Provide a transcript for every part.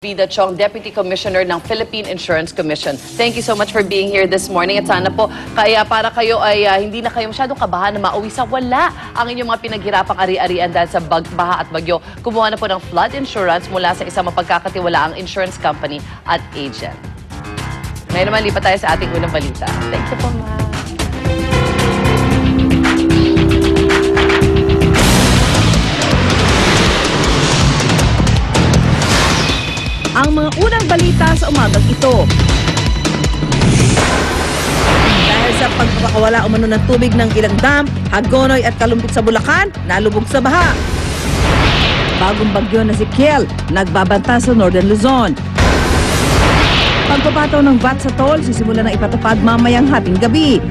Rida Chong, Deputy Commissioner ng Philippine Insurance Commission. Thank you so much for being here this morning at sana po kaya para kayo ay hindi na kayo masyadong kabahan na mauwi sa wala ang inyong mga pinaghirapang ari-arian dahil sa baha at bagyo. Kumuha na po ng flood insurance mula sa isang mapagkakatiwalaang insurance company at agent. Ngayon naman lipat tayo sa ating unang balita. Thank you po, ma'am. Ang mga unang balita sa umagang ito. Dahil sa pagpapakawala umano ng tubig ng ilang dam, Hagonoy at Kalumpit sa Bulacan, nalubog sa baha. Bagong bagyo na si Kiel, nagbabanta sa Northern Luzon. Pagpapataw ng VAT sa toll, sisimula na ipatupad mamayang hating gabi.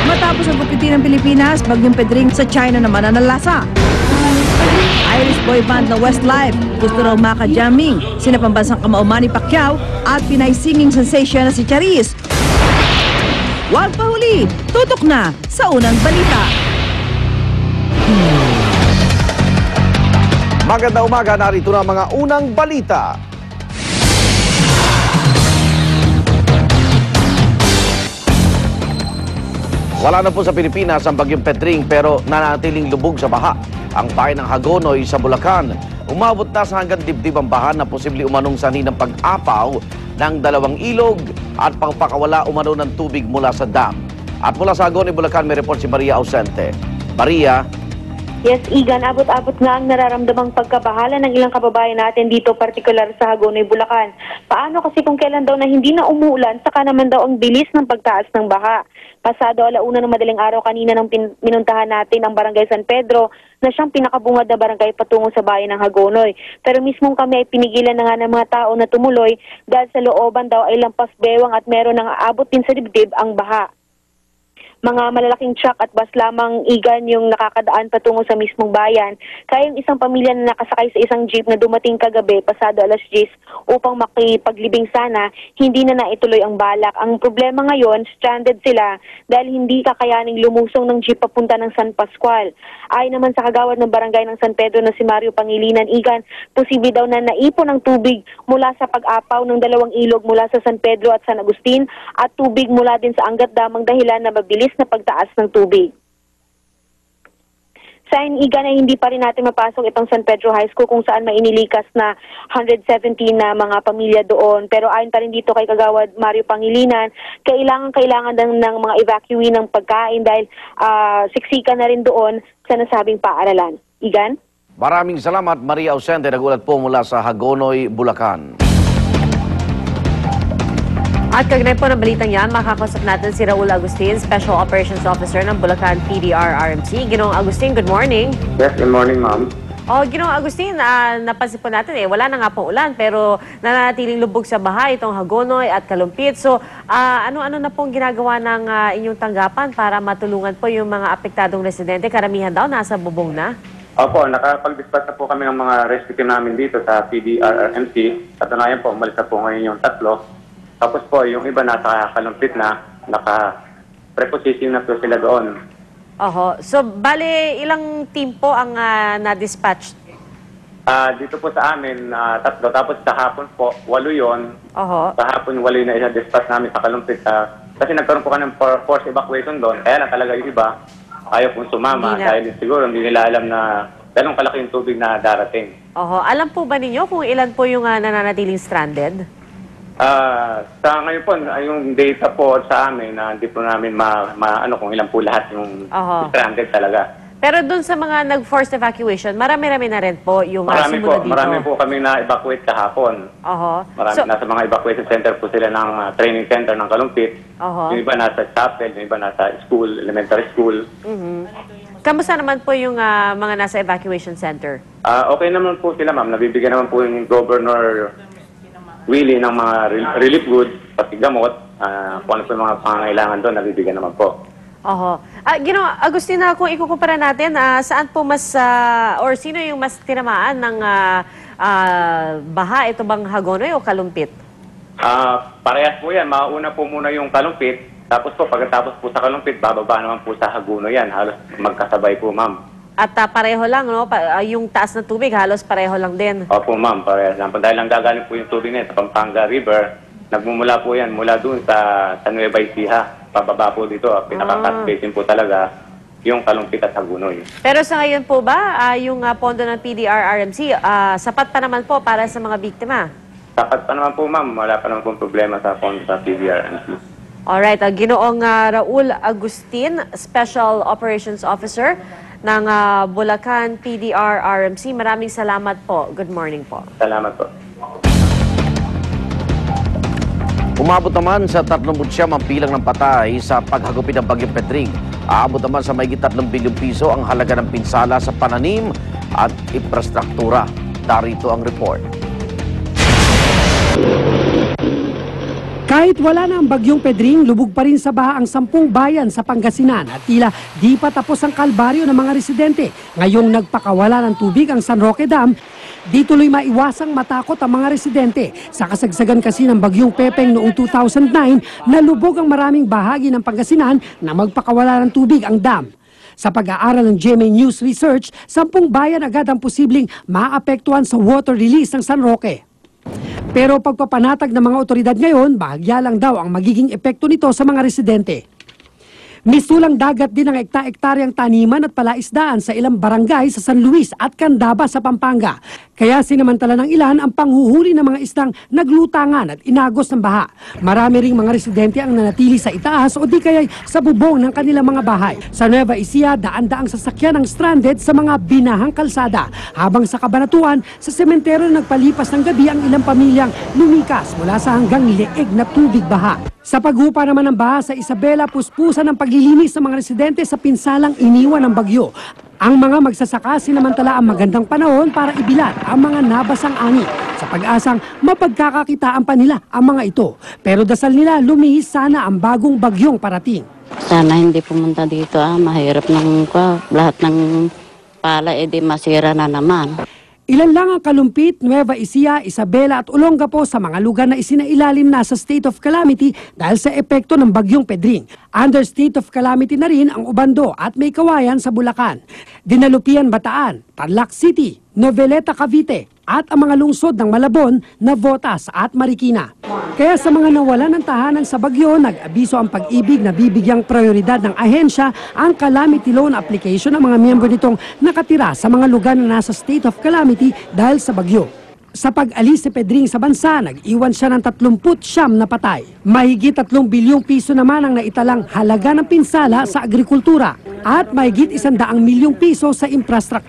Matapos ang bukiti ng Pilipinas, bagyong Pedring sa China naman na nalasa. Irish boy band na Westlife, gusto raw maka-jamming, sina pambansang kamauman ni Pacquiao at Pinay singing sensation na si Charis. Huwag pa huli, tutok na sa unang balita. Magandang umaga, narito na mga unang balita. Wala na po sa Pilipinas ang bagyong Pedring pero nanatiling lubog sa baha ang bayan ng Hagonoy sa Bulacan. Umabot na sa hanggang dibdib ang baha na posibleng umanong sanhi ng pag-apaw ng dalawang ilog at pagpakawala umano ng tubig mula sa dam. At mula sa Hagonoy, Bulacan, may report si Maria Ausente. Maria? Yes, Igan, abot-abot nga ang nararamdamang pagkabahala ng ilang kababayan natin dito, partikular sa Hagonoy, Bulacan. Paano kasi kung kailan daw na hindi na umuulan, saka naman daw ang bilis ng pagtaas ng baha. Pasado 1:00 ng madaling araw kanina nang minuntahan natin ang Barangay San Pedro na siyang pinakabungad na barangay patungo sa bayan ng Hagonoy. Pero mismong kami ay pinigilan na nga ng mga tao na tumuloy dahil sa looban daw ay lampas bewang at meron nang aabot din sa dibdib ang baha. Mga malalaking truck at bus lamang, Igan, yung nakakadaan patungo sa mismong bayan. Kaya yung isang pamilya na nakasakay sa isang jeep na dumating kagabi, pasado 10:00, upang makipaglibing sana, hindi na naituloy ang balak. Ang problema ngayon, stranded sila dahil hindi kakayaning lumusong ng jeep papunta ng San Pascual. Ayon naman sa kagawad ng barangay ng San Pedro na si Mario Pangilinan, Igan, posible daw na naipon ang tubig mula sa pag-apaw ng dalawang ilog mula sa San Pedro at San Agustin at tubig mula din sa Angat Dam ang dahilan na mabilis na pagtaas ng tubig. Sa Igan ay hindi pa rin natin mapasok itong San Pedro High School kung saan may inilikas na 117 na mga pamilya doon. Pero ayon pa rin dito kay Kagawad Mario Pangilinan, kailangan ng mga evacuee ng pagkain dahil siksikan na rin doon sa nasabing paaralan. Igan? Maraming salamat, Maria Ausente. Nagulat po mula sa Hagonoy, Bulacan. At kagnay po ng balitang yan, makakausap natin si Raul Agustin, Special Operations Officer ng Bulacan PDR-RMC. Ginoong Agustin, good morning. Yes, good morning, ma'am. Ginoong Agustin, napansin po natin wala na nga pong ulan pero nananatiling lubog sa baha itong Hagonoy at Kalumpit. So, ano-ano na pong ginagawa ng inyong tanggapan para matulungan po yung mga apektadong residente? Karamihan daw nasa bubong na. Opo, nakapag-dispatch na po kami ng mga rescue team namin dito sa PDR-RMC. Katunayan po, umalis na po ngayon yung 3. Tapos po, yung iba nasa Kalumpit na, naka-preposition na po sila doon. So, bale, ilang team po ang na-dispatch? Dito po sa amin, 3. Tapos sa hapon po, 8 yun. Sa hapon, 8 na isa-dispatch namin sa Kalumpit. Kasi nagkaroon po kami ng force evacuation doon. Kaya na talaga yung iba, ayaw pong sumama. Dahil siguro hindi nila alam na ganun kalaki yung tubig na darating. Alam po ba ninyo kung ilan po yung nananatiling stranded? Sa ngayon po, yung data po sa amin na hindi po namin kung ilan po lahat yung stranded talaga. Pero doon sa mga nag-forced evacuation, marami-rami na rin po yung sumunod dito. Marami po kami na-evacuate kahapon. Nasa mga evacuation center po sila ng training center ng Kalumpit. Yung iba nasa chapel, yung iba nasa school, elementary school. Kamusta naman po yung mga nasa evacuation center? Okay naman po sila, ma'am. Nabibigyan naman po yung Governor Willie ng mga relief goods, pati gamot, kung ano po yung mga pangangailangan doon, nabibigyan naman po. Ginoong Agustina, kung ikukumpara natin, saan po mas, or sino yung mas tinamaan ng baha? Ito bang Hagonoy o Kalumpit? Parehas po yan. Mauna po muna yung Kalumpit. Tapos po, pagkatapos po sa Kalumpit, bababa naman po sa Hagonoy yan. Halos magkasabay po, ma'am. At pareho lang, no? Yung taas ng tubig, halos pareho lang din. Opo ma'am, parehas lang. Dahil lang gagaling po yung tubig na sa Pampanga River, nagmumula po yan mula dun sa Nueva Ecija. Pababa po dito, pinaka-cut basin po talaga yung Kalumpit at Hagonoy. Pero sa ngayon po ba, yung pondo ng PDRRMC, sapat pa naman po para sa mga biktima? Sapat pa naman po ma'am, wala pa naman po problema sa pondo sa PDRMC. Alright, Ginoong Raul Agustin, Special Operations Officer ng Bulacan PDRRMC. Maraming salamat po. Good morning po. Salamat po. Umabot naman sa 39 ang bilang ng patay sa paghagupit ng Bagyong Pedring. Aabot naman sa mahigit 3 bilyong piso ang halaga ng pinsala sa pananim at infrastruktura. Darito ang report. Kahit wala na ang Bagyong Pedring, lubog pa rin sa baha ang 10 bayan sa Pangasinan at tila di pa tapos ang kalbaryo ng mga residente. Ngayong nagpakawala ng tubig ang San Roque Dam, di tuloy maiwasang matakot ang mga residente. Sa kasagsagan kasi ng Bagyong Pepeng noong 2009, nalubog ang maraming bahagi ng Pangasinan na magpakawala ng tubig ang dam. Sa pag-aaral ng GMA News Research, 10 bayan agad ang posibleng maapektuhan sa water release ng San Roque. Pero pagpapanatag ng mga otoridad ngayon, bahagya lang daw ang magiging epekto nito sa mga residente. Misulang dagat din ang ekta-ektaryang taniman at palaisdaan sa ilang barangay sa San Luis at Candaba sa Pampanga. Kaya sinamantala ng ilan ang panghuhuli ng mga isdang naglutangan at inagos ng baha. Marami ring mga residente ang nanatili sa itaas o di kaya'y sa bubong ng kanilang mga bahay. Sa Nueva Ecija, daan-daang sasakyan ang stranded sa mga binahang kalsada. Habang sa Cabanatuan, sa sementero na nagpalipas ng gabi ang ilang pamilyang lumikas mula sa hanggang leeg na tubig baha. Sa paghupa naman ng baha sa Isabela, puspusan ang paglilinis ng mga residente sa pinsalang iniwan ng bagyo. Ang mga magsasaka sinamantala ang magandang panahon para ibilat ang mga nabasang ani sa pag-asang mapagkakakitaan pa nila ang mga ito. Pero dasal nila lumihis sana ang bagong bagyong parating. Sana hindi pumunta dito, mahirap ng lahat ng pala edi masira na naman. Ilan lang ang Kalumpit, Nueva Ecija, Isabela at Olongapo sa mga lugar na isinailalim na sa state of calamity dahil sa epekto ng Bagyong Pedring. Under state of calamity na rin ang Ubando at May Kawayan sa Bulacan, Dinalupian, Bataan, Tarlac City, Noveleta, Cavite at ang mga lungsod ng Malabon, Navotas at Marikina. Kaya sa mga nawalan ng tahanan sa bagyo, nag-abiso ang Pag-ibig na bibigyang prioridad ng ahensya ang calamity loan application ng mga miyembro nitong nakatira sa mga lugar na nasa state of calamity dahil sa bagyo. Sa pag-alis si Pedring sa bansa, nag-iwan siya ng 39 na patay. Mahigit 3 bilyong piso naman ang naitalang halaga ng pinsala sa agrikultura at mahigit 100 milyong piso sa infrastruktura.